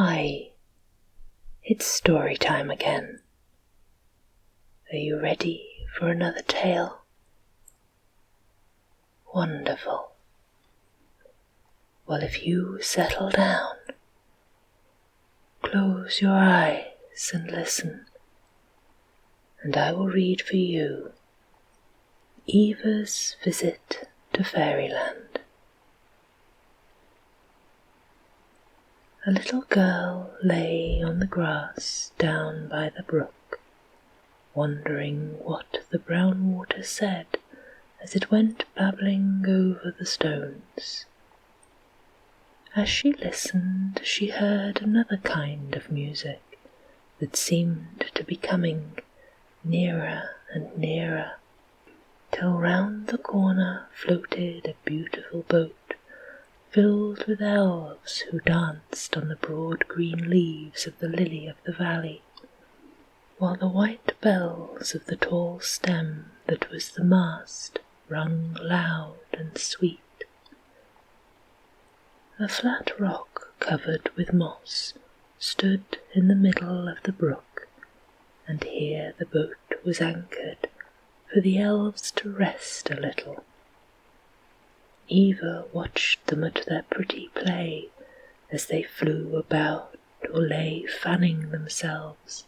Hi, it's story time again. Are you ready for another tale? Wonderful. Well, if you settle down, close your eyes and listen, and I will read for you Eva's Visit to Fairyland. A little girl lay on the grass down by the brook, wondering what the brown water said as it went babbling over the stones. As she listened, she heard another kind of music that seemed to be coming nearer and nearer, till round the corner floated a beautiful boat filled with elves who danced on the broad green leaves of the lily of the valley, while the white bells of the tall stem that was the mast rung loud and sweet. A flat rock covered with moss stood in the middle of the brook, and here the boat was anchored for the elves to rest a little. Eva watched them at their pretty play as they flew about or lay fanning themselves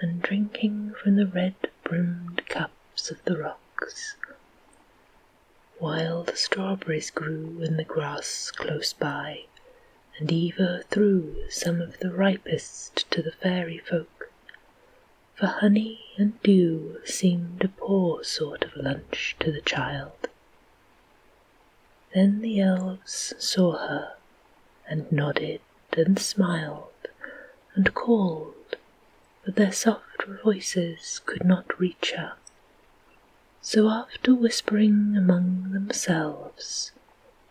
and drinking from the red-brimmed cups of the rocks. Wild strawberries grew in the grass close by, and Eva threw some of the ripest to the fairy folk, for honey and dew seemed a poor sort of lunch to the child. Then the elves saw her, and nodded and smiled and called, but their soft voices could not reach her. So after whispering among themselves,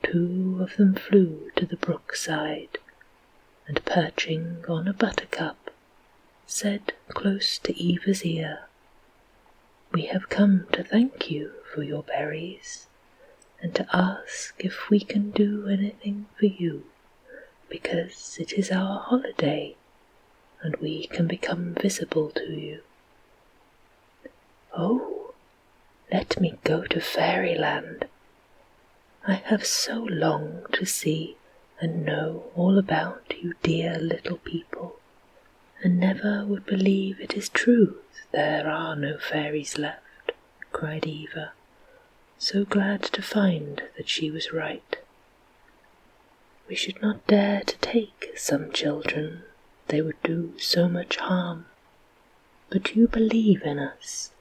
two of them flew to the brookside, and perching on a buttercup, said close to Eva's ear, "We have come to thank you for your berries, and to ask if we can do anything for you, because it is our holiday, and we can become visible to you." "Oh, let me go to Fairyland. I have so longed to see and know all about you dear little people, and never would believe it is true there are no fairies left," cried Eva, so glad to find that she was right. "We should not dare to take some children, they would do so much harm. But you believe in us,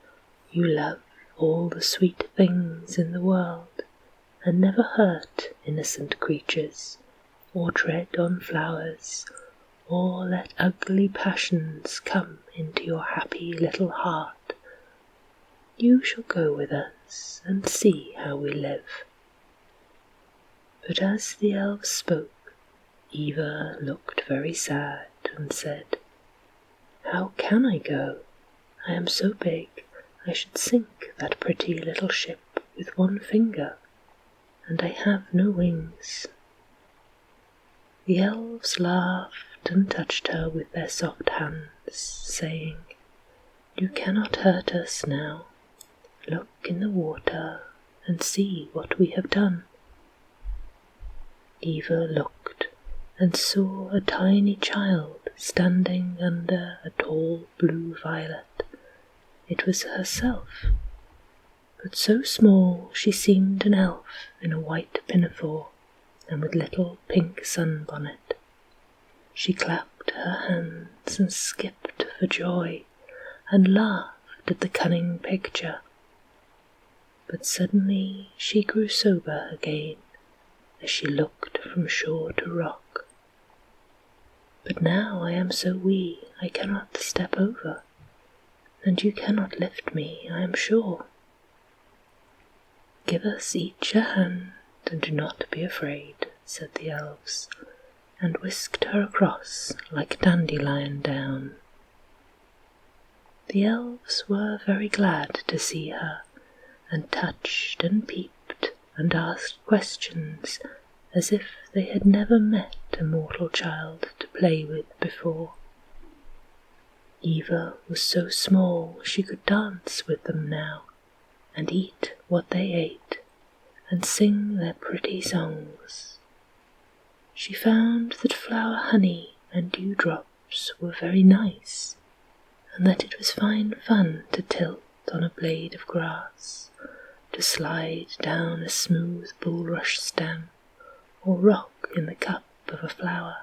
you love all the sweet things in the world, and never hurt innocent creatures, or tread on flowers, or let ugly passions come into your happy little heart. You shall go with us and see how we live." But as the elves spoke, Eva looked very sad and said, "How can I go? I am so big I should sink that pretty little ship with one finger, and I have no wings." The elves laughed and touched her with their soft hands, saying, "You cannot hurt us now. Look in the water and see what we have done." Eva looked and saw a tiny child standing under a tall blue violet. It was herself, but so small she seemed an elf in a white pinafore and with little pink sunbonnet. She clapped her hands and skipped for joy and laughed at the cunning picture. But suddenly she grew sober again as she looked from shore to rock. "But now I am so wee I cannot step over, and you cannot lift me, I am sure." "Give us each a hand, and do not be afraid," said the elves, and whisked her across like Dandelion down. The elves were very glad to see her, and touched and peeped and asked questions as if they had never met a mortal child to play with before. Eva was so small she could dance with them now, and eat what they ate, and sing their pretty songs. She found that flower honey and dewdrops were very nice, and that it was fine fun to tilt on a blade of grass, to slide down a smooth bulrush stem, or rock in the cup of a flower.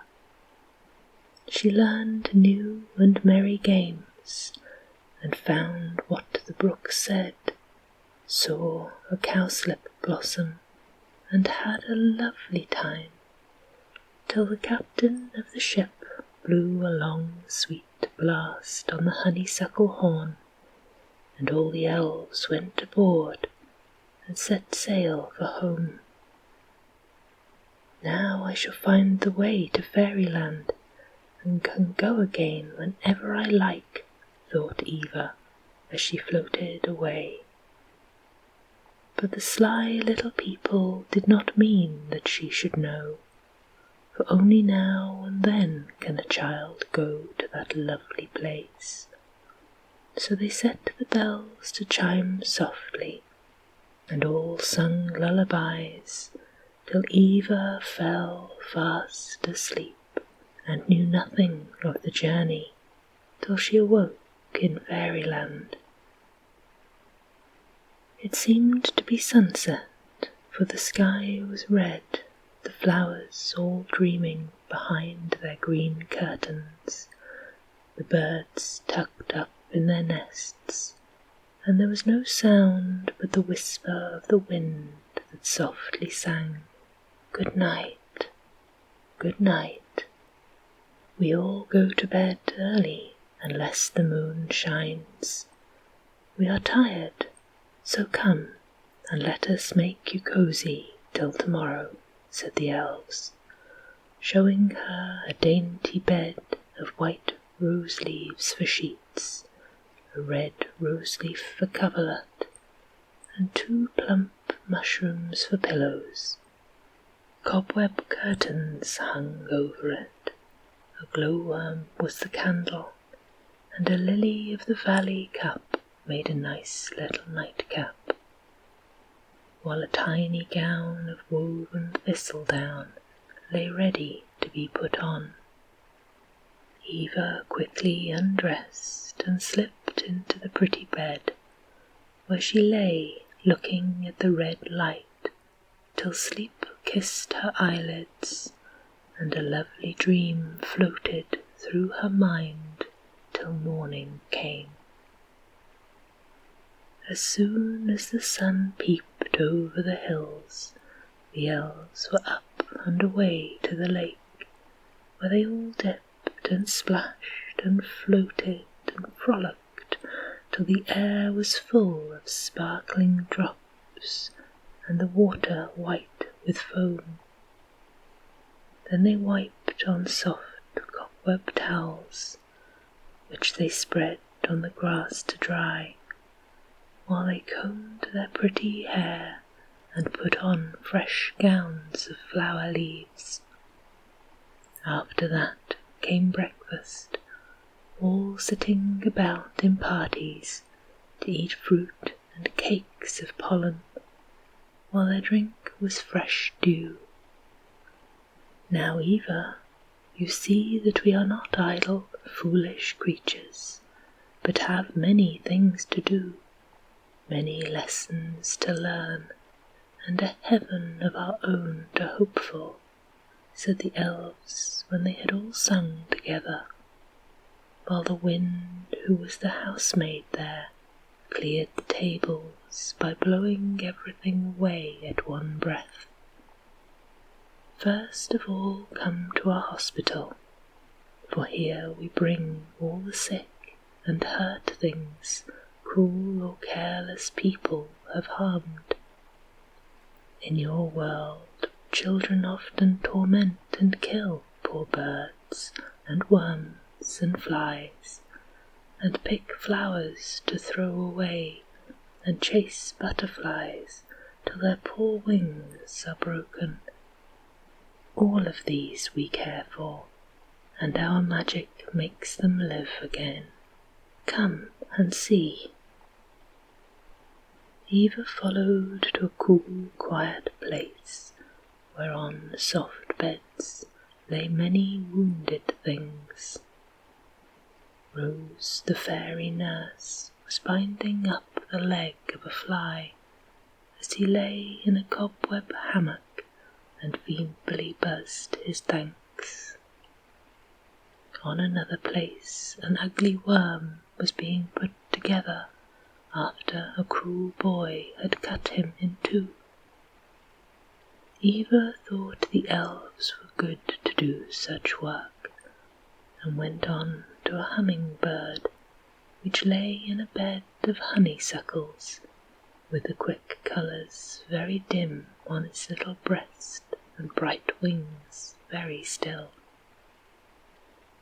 She learned new and merry games, and found what the brook said, saw a cowslip blossom, and had a lovely time, till the captain of the ship blew a long sweet blast on the honeysuckle horn, and all the elves went aboard and set sail for home. Now I shall find the way to Fairyland, and can go again whenever I like, thought Eva as she floated away. But the sly little people did not mean that she should know, for only now and then can a child go to that lovely place. So they set the bells to chime softly, and all sung lullabies, till Eva fell fast asleep, and knew nothing of the journey till she awoke in Fairyland. It seemed to be sunset, for the sky was red, the flowers all dreaming behind their green curtains, the birds tucked up in their nests, and there was no sound but the whisper of the wind that softly sang, "Good night, good night. We all go to bed early unless the moon shines. We are tired, so come and let us make you cosy till tomorrow," said the elves, showing her a dainty bed of white rose leaves for sheets, a red rose leaf for coverlet, and 2 plump mushrooms for pillows. Cobweb curtains hung over it, a glowworm was the candle, and a lily-of-the-valley cup made a nice little nightcap, while a tiny gown of woven thistledown lay ready to be put on. Eva quickly undressed and slipped into the pretty bed, where she lay looking at the red light till sleep kissed her eyelids, and a lovely dream floated through her mind till morning came. As soon as the sun peeped over the hills, the elves were up and away to the lake, where they all dipped and splashed and floated and frolicked till the air was full of sparkling drops and the water white with foam. Then they wiped on soft cobweb towels, which they spread on the grass to dry, while they combed their pretty hair and put on fresh gowns of flower leaves. After that came breakfast, all sitting about in parties to eat fruit and cakes of pollen, while their drink was fresh dew. Now, Eva, you see that we are not idle, foolish creatures, but have many things to do, many lessons to learn, and a heaven of our own to hope for, said the elves when they had all sung together, while the wind, who was the housemaid there, cleared the tables by blowing everything away at one breath. First of all come to our hospital, for here we bring all the sick and hurt things cruel or careless people have harmed. In your world, children often torment and kill poor birds and worms and flies, and pick flowers to throw away, and chase butterflies till their poor wings are broken. All of these we care for, and our magic makes them live again. Come and see." Eva followed to a cool, quiet place, where on the soft beds lay many wounded things. Rose, the fairy nurse, was binding up the leg of a fly as he lay in a cobweb hammock and feebly buzzed his thanks. On another place an ugly worm was being put together after a cruel boy had cut him in two. Eva thought the elves were good to do such work, and went on to a humming-bird which lay in a bed of honeysuckles, with the quick colours very dim on its little breast and bright wings very still.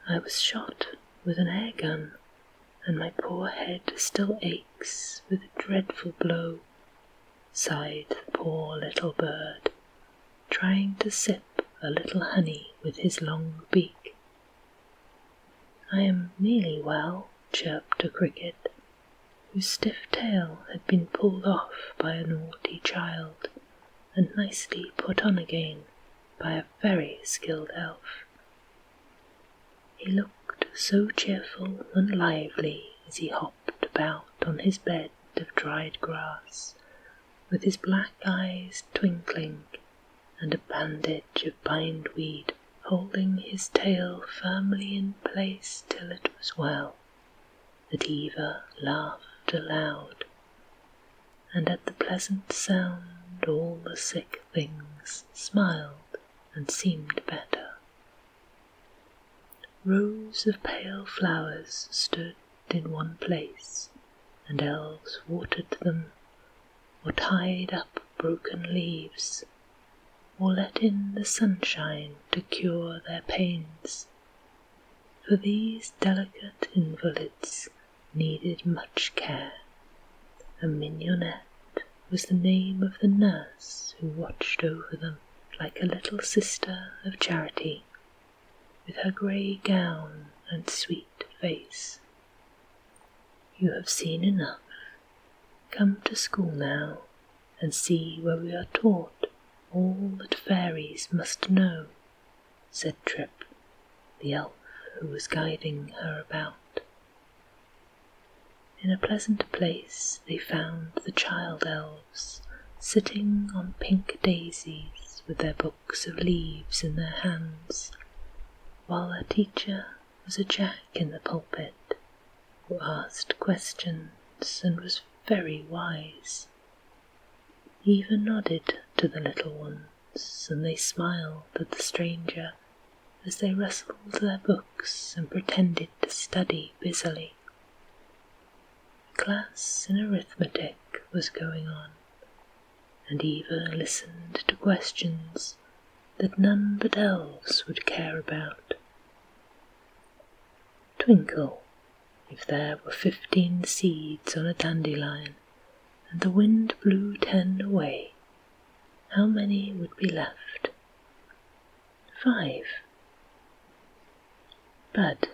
"I was shot with an air gun, and my poor head still aches with a dreadful blow," sighed the poor little bird, trying to sip a little honey with his long beak. "I am nearly well," chirped a cricket, whose stiff tail had been pulled off by a naughty child and nicely put on again by a very skilled elf. He looked so cheerful and lively as he hopped about on his bed of dried grass, with his black eyes twinkling and a bandage of bindweed holding his tail firmly in place till it was well, that Eva laughed aloud, and at the pleasant sound all the sick things smiled and seemed better. Rows of pale flowers stood in one place, and elves watered them, or tied up broken leaves, or let in the sunshine to cure their pains, for these delicate invalids needed much care, and Mignonette was the name of the nurse who watched over them like a little sister of charity, with her grey gown and sweet face. "You have seen enough. Come to school now, and see where we are taught all that fairies must know," said Trip, the elf who was guiding her about. In a pleasant place they found the child elves sitting on pink daisies with their books of leaves in their hands, while their teacher was a Jack in the pulpit, who asked questions and was very wise. Eva nodded to the little ones, and they smiled at the stranger as they rustled their books and pretended to study busily. A class in arithmetic was going on, and Eva listened to questions that none but elves would care about. "Twinkle, if there were 15 seeds on a dandelion, and the wind blew 10 away, how many would be left?" "5. Bud,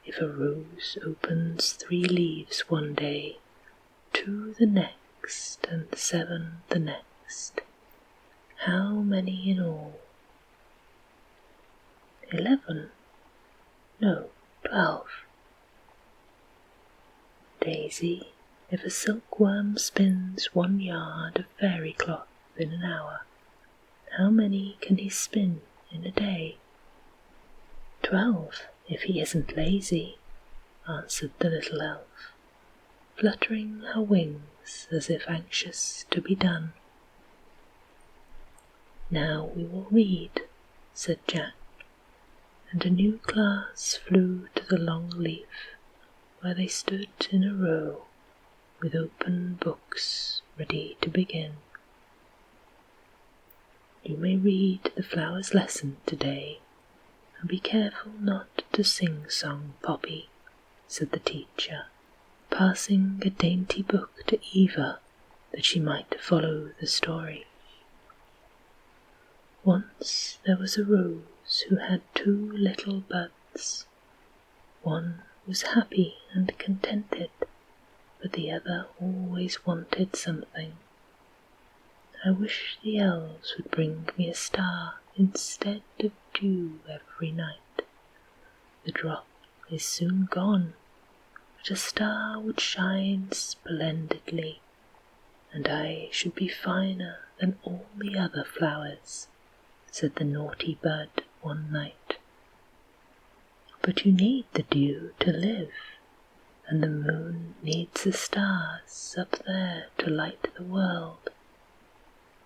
if a rose opens 3 leaves one day, 2 the next, and 7 the next, how many in all?" 11. No, 12. "Daisy, if a silkworm spins 1 yard of fairy cloth in an hour, how many can he spin in a day?" 12, if he isn't lazy," answered the little elf, fluttering her wings as if anxious to be done. "Now we will read," said Jack, and a new class flew to the long leaf, where they stood in a row, with open books ready to begin. "You may read the flowers' lesson today, and be careful not to sing-song, Poppy," said the teacher, passing a dainty book to Eva that she might follow the story. Once there was a rose who had 2 little buds. One was happy and contented, but the other always wanted something. I wish the elves would bring me a star instead of dew every night. The drop is soon gone, but a star would shine splendidly, and I should be finer than all the other flowers, said the naughty bud one night. But you need the dew to live, and the moon needs the stars up there to light the world.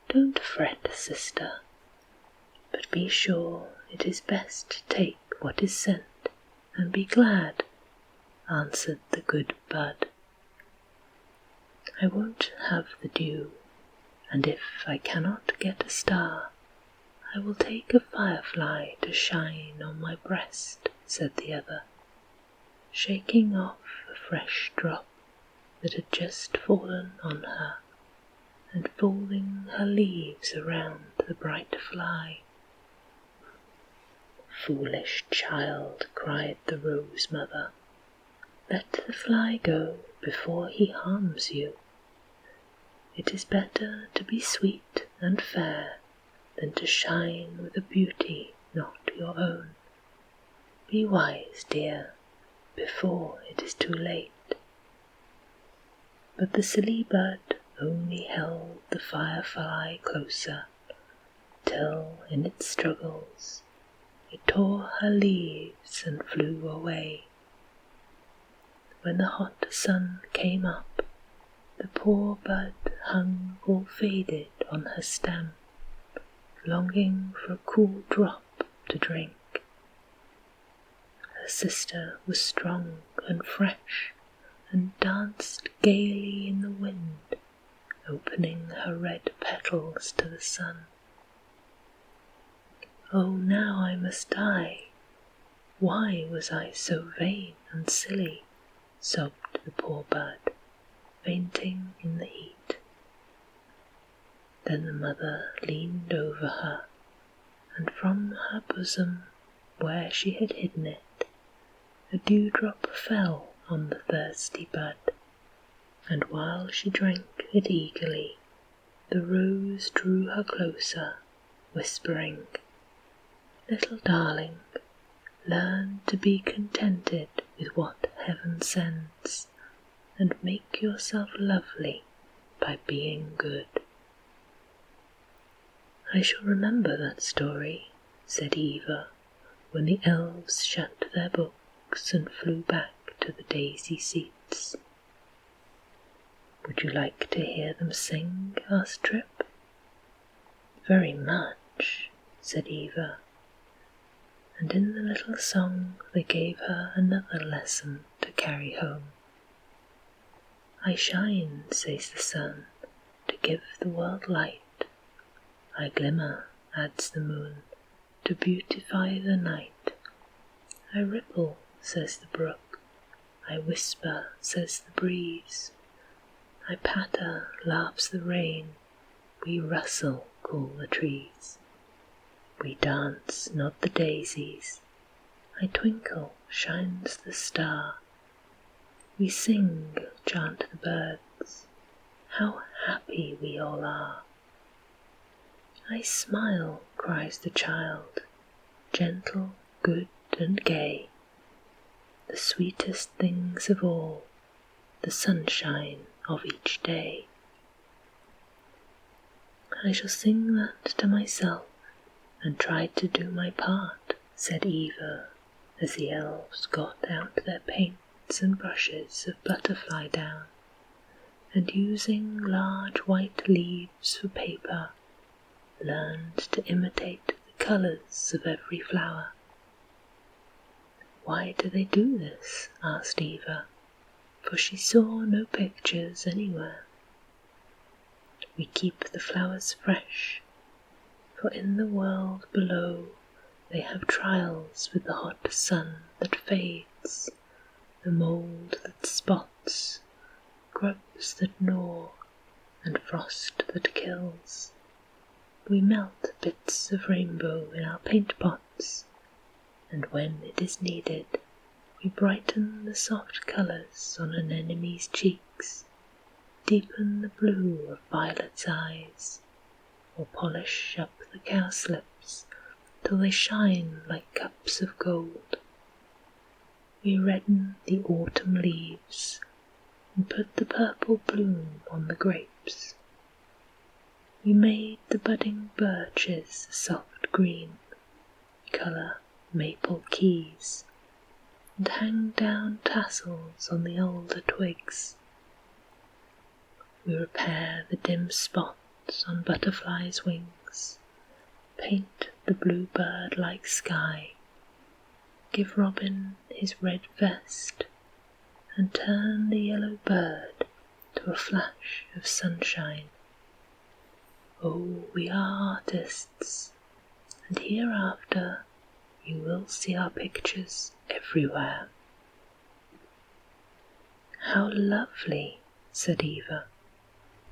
Don't fret, sister, but be sure it is best to take what is sent, and be glad, answered the good bud. I won't have the dew, and if I cannot get a star, I will take a firefly to shine on my breast, said the other, shaking off a fresh drop that had just fallen on her, and folding her leaves around the bright fly. Foolish child, cried the rose mother, let the fly go before he harms you. It is better to be sweet and fair than to shine with a beauty not your own. Be wise, dear, before it is too late. But the silly bud only held the firefly closer, till in its struggles it tore her leaves and flew away. When the hot sun came up, the poor bud hung all faded on her stem, longing for a cool drop to drink. Her sister was strong and fresh, and danced gaily in the wind, opening her red petals to the sun. Oh, now I must die! Why was I so vain and silly? Sobbed the poor bud, fainting in the heat. Then the mother leaned over her, and from her bosom, where she had hidden it, a dewdrop fell on the thirsty bud, and while she drank it eagerly, the rose drew her closer, whispering, Little darling, learn to be contented with what heaven sends, and make yourself lovely by being good. I shall remember that story, said Eva, when the elves shut their books and flew back to the daisy seats. Would you like to hear them sing? Asked Trip. Very much, said Eva, and in the little song they gave her another lesson to carry home. I shine, says the sun, to give the world light. I glimmer, adds the moon, to beautify the night. I ripple, says the brook. I whisper, says the breeze. I patter, laughs the rain. We rustle, call the trees. We dance, nod the daisies. I twinkle, shines the star. We sing, chant the birds. How happy we all are. I smile, cries the child, gentle, good and gay. The sweetest things of all, the sunshine of each day. I shall sing that to myself and try to do my part, said Eva, as the elves got out their paints and brushes of butterfly down, and using large white leaves for paper, learned to imitate the colours of every flower. Why do they do this? Asked Eva, for she saw no pictures anywhere. We keep the flowers fresh, for in the world below they have trials with the hot sun that fades, the mould that spots, grubs that gnaw, and frost that kills. We melt bits of rainbow in our paint pots, and when it is needed, we brighten the soft colours on an enemy's cheeks, deepen the blue of Violet's eyes, or polish up the cowslips till they shine like cups of gold. We redden the autumn leaves and put the purple bloom on the grapes. We made the budding birches a soft green, colour maple keys, and hang down tassels on the older twigs. We repair the dim spots on butterflies' wings, paint the bluebird-like sky, give Robin his red vest, and turn the yellow bird to a flash of sunshine. Oh, we are artists, and hereafter you will see our pictures everywhere. How lovely, said Eva.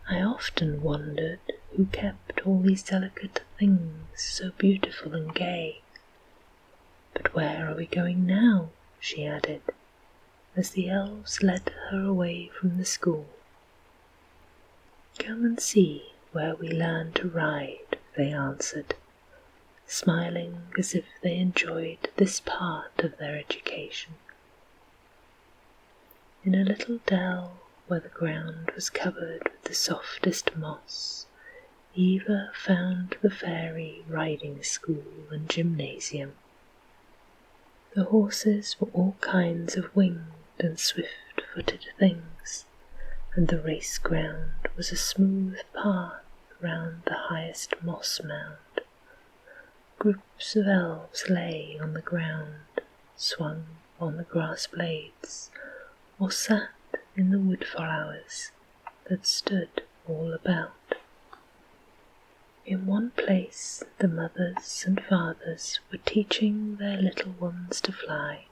I often wondered who kept all these delicate things so beautiful and gay. But where are we going now? She added, as the elves led her away from the school. Come and see where we learn to ride, they answered, smiling as if they enjoyed this part of their education. In a little dell where the ground was covered with the softest moss, Eva found the fairy riding school and gymnasium. The horses were all kinds of winged and swift-footed things, and the race ground was a smooth path round the highest moss mound. Groups of elves lay on the ground, swung on the grass blades, or sat in the wood flowers that stood all about. In one place the mothers and fathers were teaching their little ones to fly.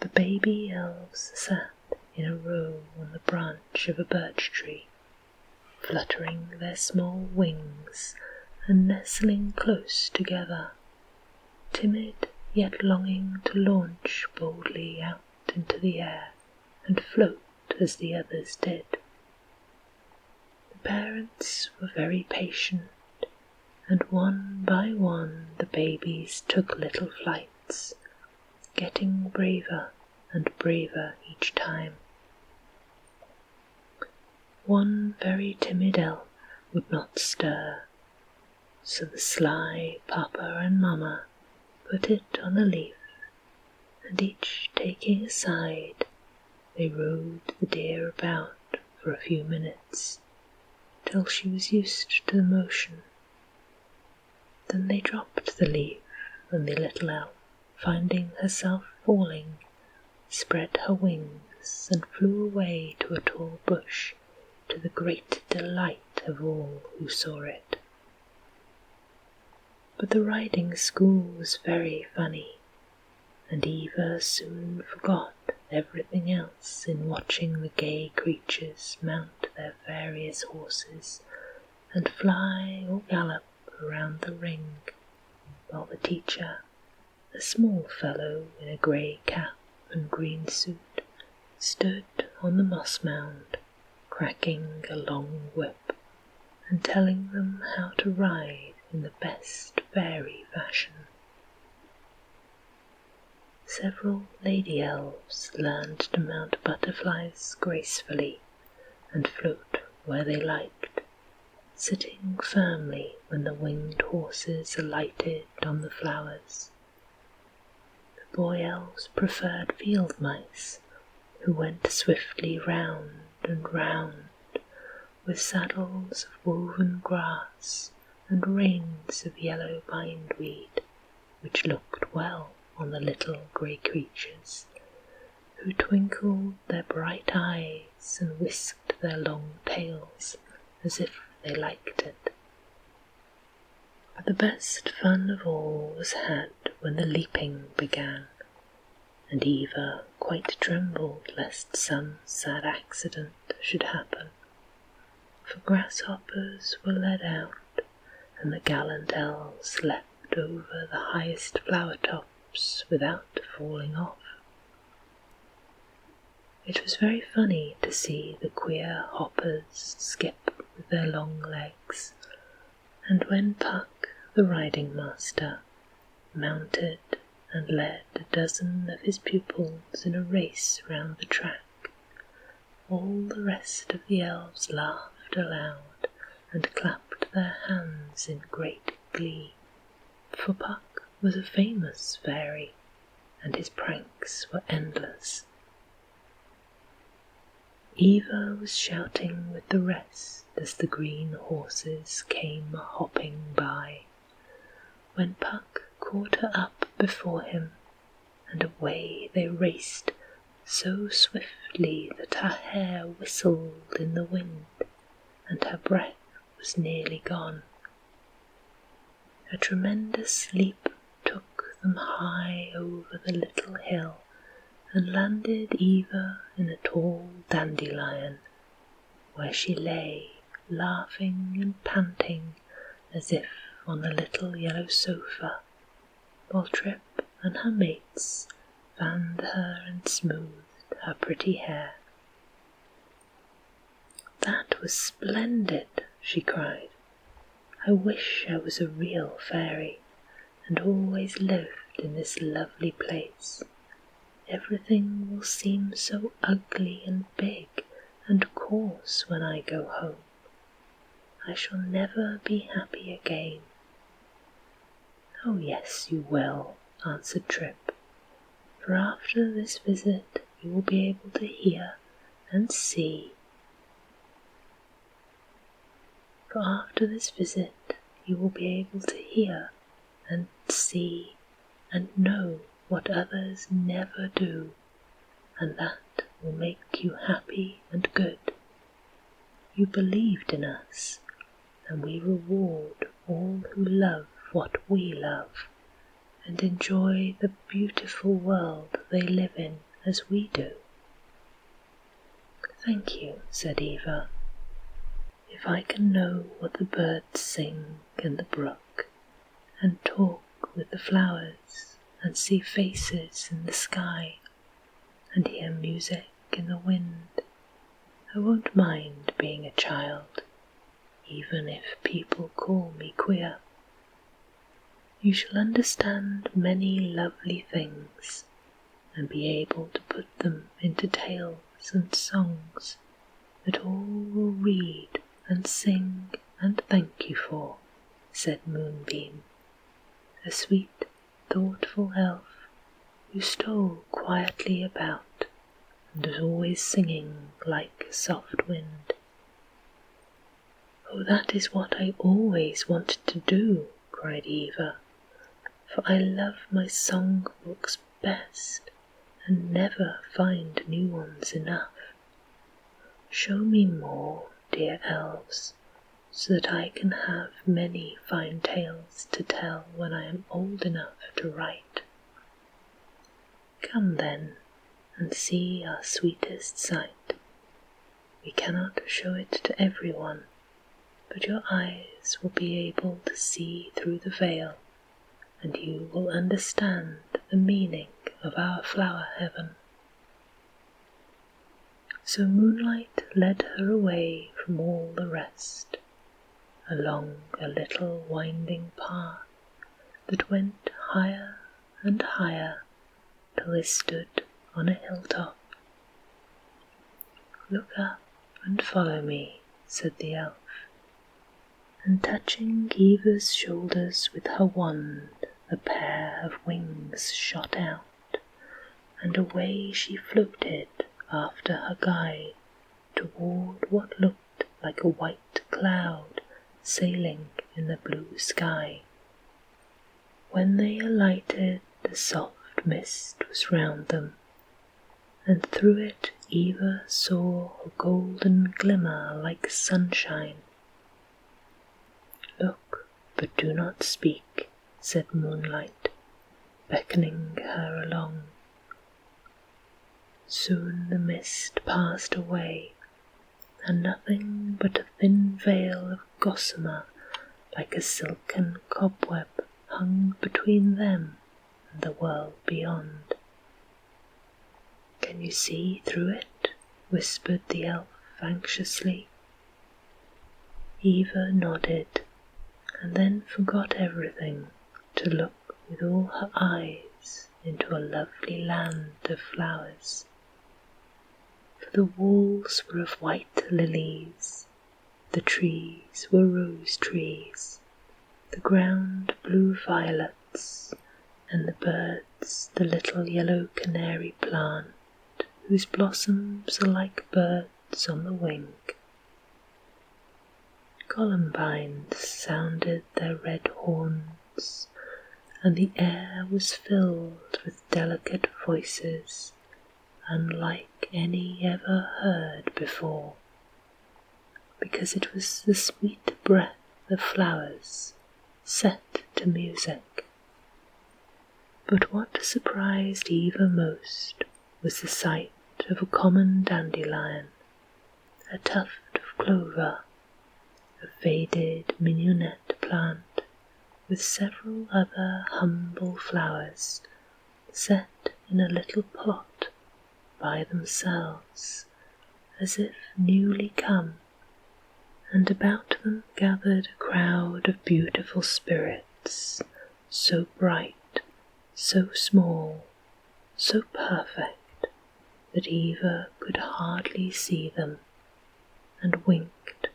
The baby elves sat in a row on the branch of a birch tree, fluttering their small wings and nestling close together, timid yet longing to launch boldly out into the air and float as the others did. The parents were very patient, and one by one the babies took little flights, getting braver and braver each time. One very timid elf would not stir, so the sly papa and mamma put it on a leaf, and each taking a side, they rode the deer about for a few minutes, till she was used to the motion. Then they dropped the leaf, and the little elf, finding herself falling, spread her wings and flew away to a tall bush, to the great delight of all who saw it. But the riding school was very funny, and Eva soon forgot everything else in watching the gay creatures mount their various horses and fly or gallop around the ring, while the teacher, a small fellow in a grey cap and green suit, stood on the moss mound, cracking a long whip and telling them how to ride in the best fairy fashion. Several lady elves learned to mount butterflies gracefully and float where they liked, sitting firmly when the winged horses alighted on the flowers. The boy elves preferred field mice, who went swiftly round and round, with saddles of woven grass and reins of yellow bindweed, which looked well on the little grey creatures, who twinkled their bright eyes and whisked their long tails as if they liked it. But the best fun of all was had when the leaping began, and Eva quite trembled lest some sad accident should happen, for grasshoppers were led out, and the gallant elves leapt over the highest flower tops without falling off. It was very funny to see the queer hoppers skip with their long legs, and when Puck, the riding master, mounted and led a dozen of his pupils in a race round the track, all the rest of the elves laughed aloud and clapped their hands in great glee, for Puck was a famous fairy, and his pranks were endless. Eva was shouting with the rest as the green horses came hopping by, when Puck caught her up before him, and away they raced so swiftly that her hair whistled in the wind, and her breath was nearly gone. A tremendous leap took them high over the little hill, and landed Eva in a tall dandelion, where she lay, laughing and panting as if on a little yellow sofa, while Trip and her mates fanned her and smoothed her pretty hair. "That was splendid," she cried. "I wish I was a real fairy, and always lived in this lovely place. Everything will seem so ugly and big and coarse when I go home. I shall never be happy again." "Oh yes, you will," answered Trip, "for after this visit you will be able to hear and see. And know what others never do, and that will make you happy and good. You believed in us, and we reward all who love what we love, and enjoy the beautiful world they live in as we do." "Thank you," said Eva. "If I can know what the birds sing in the brook, and talk with the flowers, and see faces in the sky, and hear music in the wind, I won't mind being a child, even if people call me queer. You shall understand many lovely things, and be able to put them into tales and songs that all will read and sing and thank you for," said Moonbeam, a sweet, thoughtful elf who stole quietly about and was always singing like a soft wind. "Oh, that is what I always wanted to do," cried Eva, "for I love my song books best and never find new ones enough. Show me more, dear elves, so that I can have many fine tales to tell when I am old enough to write. Come then, and see our sweetest sight. We cannot show it to everyone, but your eyes will be able to see through the veil, and you will understand the meaning of our flower heaven." So Moonlight led her away from all the rest, along a little winding path that went higher and higher till they stood on a hilltop. "Look up and follow me," said the elf, and touching Eva's shoulders with her wand, a pair of wings shot out, and away she floated after her guide toward what looked like a white cloud sailing in the blue sky. When they alighted, a soft mist was round them, and through it Eva saw a golden glimmer like sunshine. "Look, but do not speak," said Moonlight, beckoning her along. Soon the mist passed away, and nothing but a thin veil of gossamer like a silken cobweb hung between them and the world beyond. "Can you see through it?" whispered the elf anxiously. Eva nodded, and then forgot everything to look with all her eyes into a lovely land of flowers. For the walls were of white lilies, the trees were rose trees, the ground blue violets, and the birds the little yellow canary plant, whose blossoms are like birds on the wing. Columbines sounded their red horns, and the air was filled with delicate voices unlike any ever heard before, because it was the sweet breath of flowers set to music. But what surprised Eva most was the sight of a common dandelion, a tuft of clover, a faded mignonette plant, with several other humble flowers set in a little pot by themselves, as if newly come, and about them gathered a crowd of beautiful spirits, so bright, so small, so perfect, that Eva could hardly see them, and winked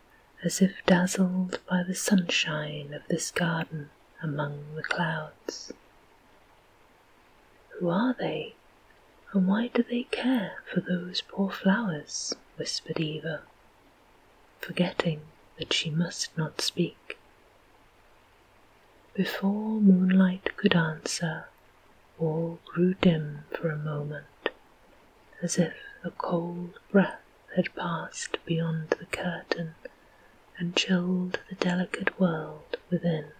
as if dazzled by the sunshine of this garden among the clouds. "Who are they, and why do they care for those poor flowers?" whispered Eva, forgetting that she must not speak. Before Moonlight could answer, all grew dim for a moment, as if a cold breath had passed beyond the curtain and chilled the delicate world within.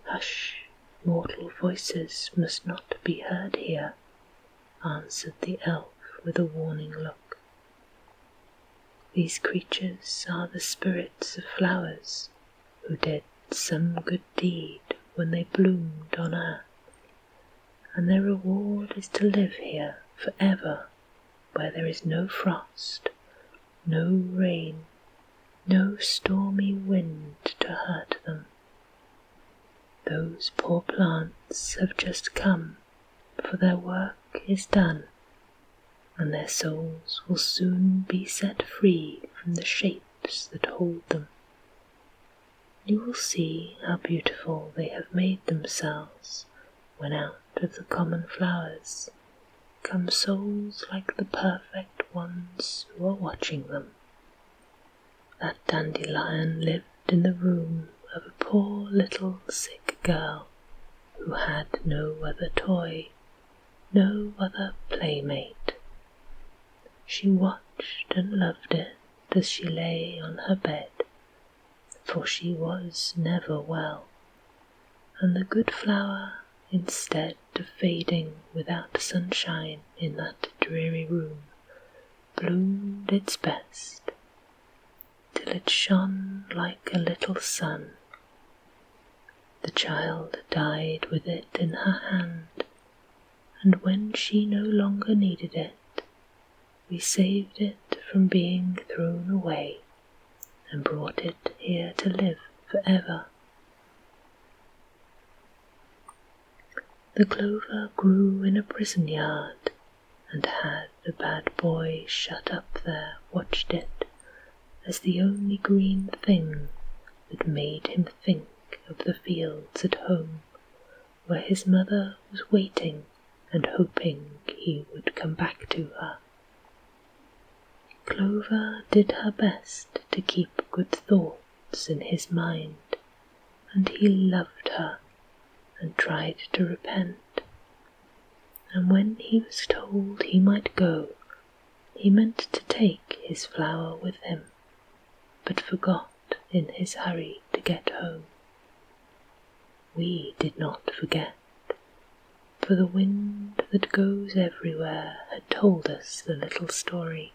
"Hush, mortal voices must not be heard here," answered the elf with a warning look. "These creatures are the spirits of flowers who did some good deed when they bloomed on earth, and their reward is to live here forever, where there is no frost, no rain, no stormy wind to hurt them. Those poor plants have just come, for their work is done, and their souls will soon be set free from the shapes that hold them. You will see how beautiful they have made themselves when out of the common flowers come souls like the perfect ones who are watching them." That dandelion lived in the room of a poor little sick girl who had no other toy, no other playmate. She watched and loved it as she lay on her bed, for she was never well, and the good flower, instead of fading without sunshine in that dreary room, bloomed its best, till it shone like a little sun. The child died with it in her hand, and when she no longer needed it, we saved it from being thrown away and brought it here to live forever. The clover grew in a prison yard, and had a bad boy shut up there watched it as the only green thing that made him think of the fields at home, where his mother was waiting and hoping he would come back to her. Clover did her best to keep good thoughts in his mind, and he loved her and tried to repent. And when he was told he might go, he meant to take his flower with him, but forgot in his hurry to get home. We did not forget, for the wind that goes everywhere had told us the little story,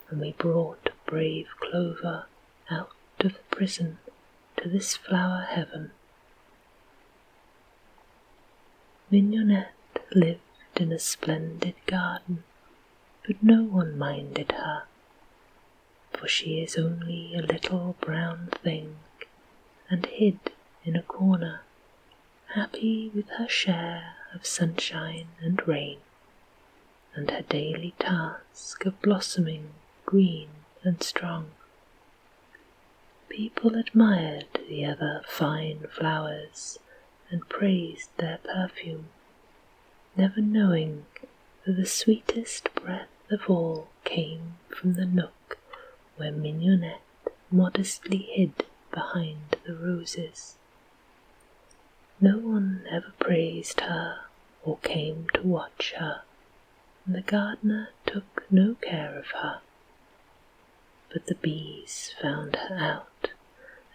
and we brought brave Clover out of the prison to this flower heaven. Mignonette lived in a splendid garden, but no one minded her, for she is only a little brown thing, and hid in a corner, happy with her share of sunshine and rain, and her daily task of blossoming green and strong. People admired the other fine flowers and praised their perfume, never knowing that the sweetest breath of all came from the nook where Mignonette modestly hid behind the roses. No one ever praised her or came to watch her, and the gardener took no care of her. But the bees found her out,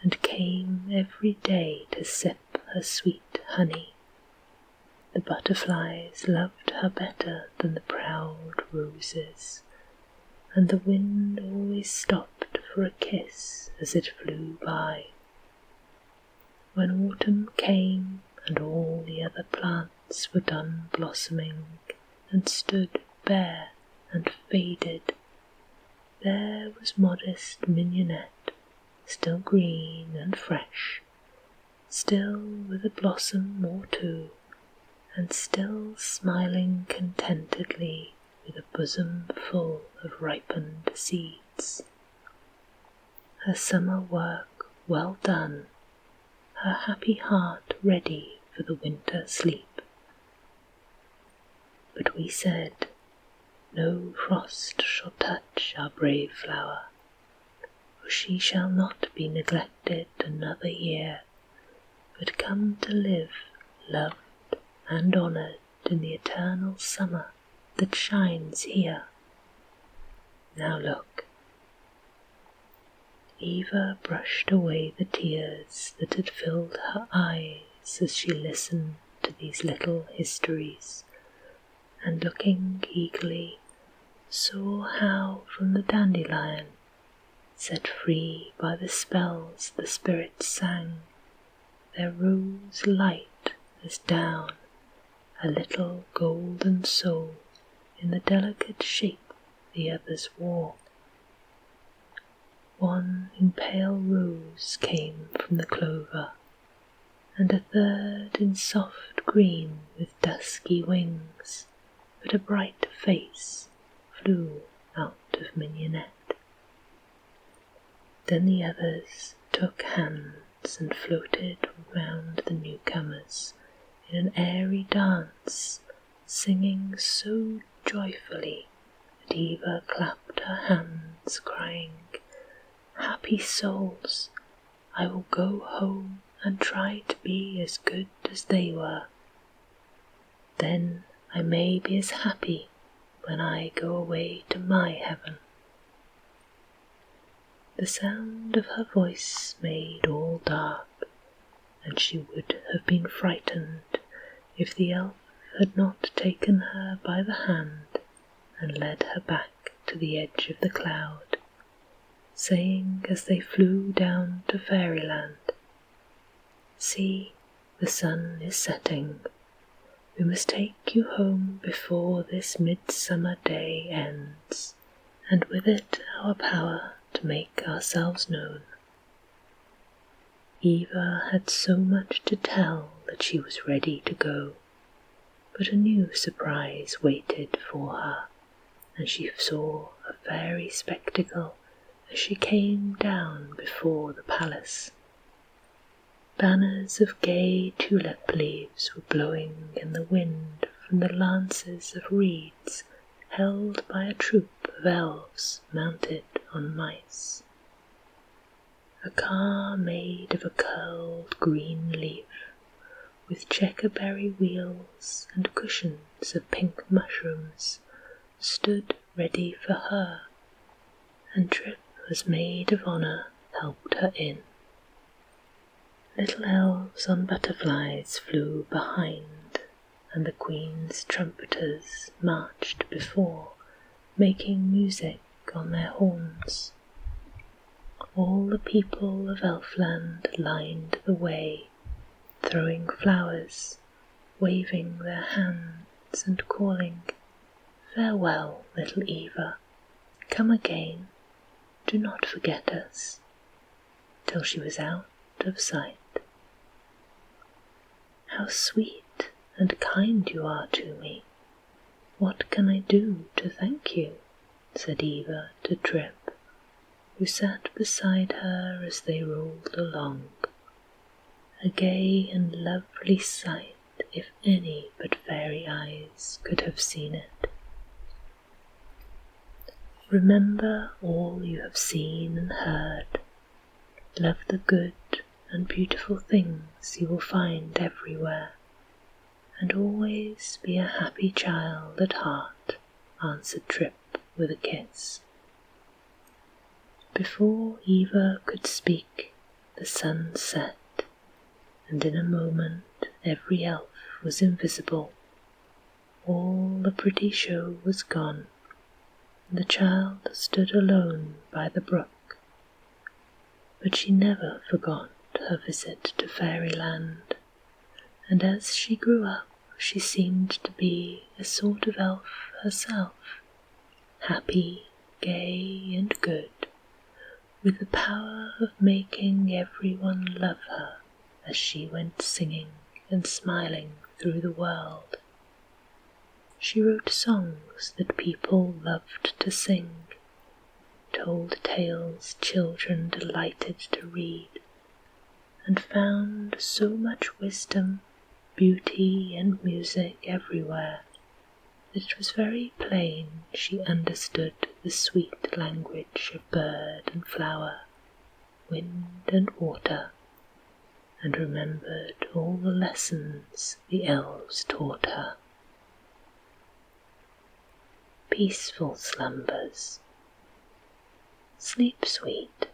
and came every day to sip her sweet honey. The butterflies loved her better than the proud roses, and the wind always stopped for a kiss as it flew by. When autumn came and all the other plants were done blossoming and stood bare and faded, there was modest Mignonette, still green and fresh, still with a blossom or two, and still smiling contentedly with a bosom full of ripened seeds. Her summer work well done, her happy heart ready for the winter sleep. But we said, no frost shall touch our brave flower, for she shall not be neglected another year, but come to live loved and honoured in the eternal summer that shines here. Now look. Eva brushed away the tears that had filled her eyes as she listened to these little histories, and looking eagerly, saw how from the dandelion, set free by the spells the spirits sang, there rose light as down a little golden soul in the delicate shape the others wore. One in pale rose came from the clover, and a third in soft green with dusky wings, but a bright face flew out of Mignonette. Then the others took hands and floated round the newcomers in an airy dance, singing so joyfully that Eva clapped her hands, crying, "Happy souls, I will go home and try to be as good as they were. Then I may be as happy when I go away to my heaven." The sound of her voice made all dark, and she would have been frightened if the elf had not taken her by the hand and led her back to the edge of the cloud, saying as they flew down to Fairyland, "See, the sun is setting. We must take you home before this midsummer day ends, and with it our power to make ourselves known." Eva had so much to tell that she was ready to go, but a new surprise waited for her, and she saw a fairy spectacle as she came down before the palace. Banners of gay tulip leaves were blowing in the wind from the lances of reeds held by a troop of elves mounted on mice. A car made of a curled green leaf, with checkerberry wheels and cushions of pink mushrooms, stood ready for her, and Trip as maid of honour helped her in. Little elves on butterflies flew behind, and the queen's trumpeters marched before, making music on their horns. all the people of Elfland lined the way, throwing flowers, waving their hands and calling, "Farewell, little Eva, come again, do not forget us," till she was out of sight. "How sweet and kind you are to me! What can I do to thank you?" said Eva to Trip, who sat beside her as they rolled along. A gay and lovely sight, if any but fairy eyes could have seen it. "Remember all you have seen and heard. Love the good and beautiful things you will find everywhere, and always be a happy child at heart," answered Trip with a kiss. Before Eva could speak, the sun set, and in a moment every elf was invisible. All the pretty show was gone, and the child stood alone by the brook. But she never forgot her visit to Fairyland, and as she grew up she seemed to be a sort of elf herself, happy, gay, and good, with the power of making everyone love her as she went singing and smiling through the world. She wrote songs that people loved to sing, told tales children delighted to read, and found so much wisdom, beauty, and music everywhere that it was very plain she understood the sweet language of bird and flower, wind and water, and remembered all the lessons the elves taught her. Peaceful slumbers. Sleep sweet,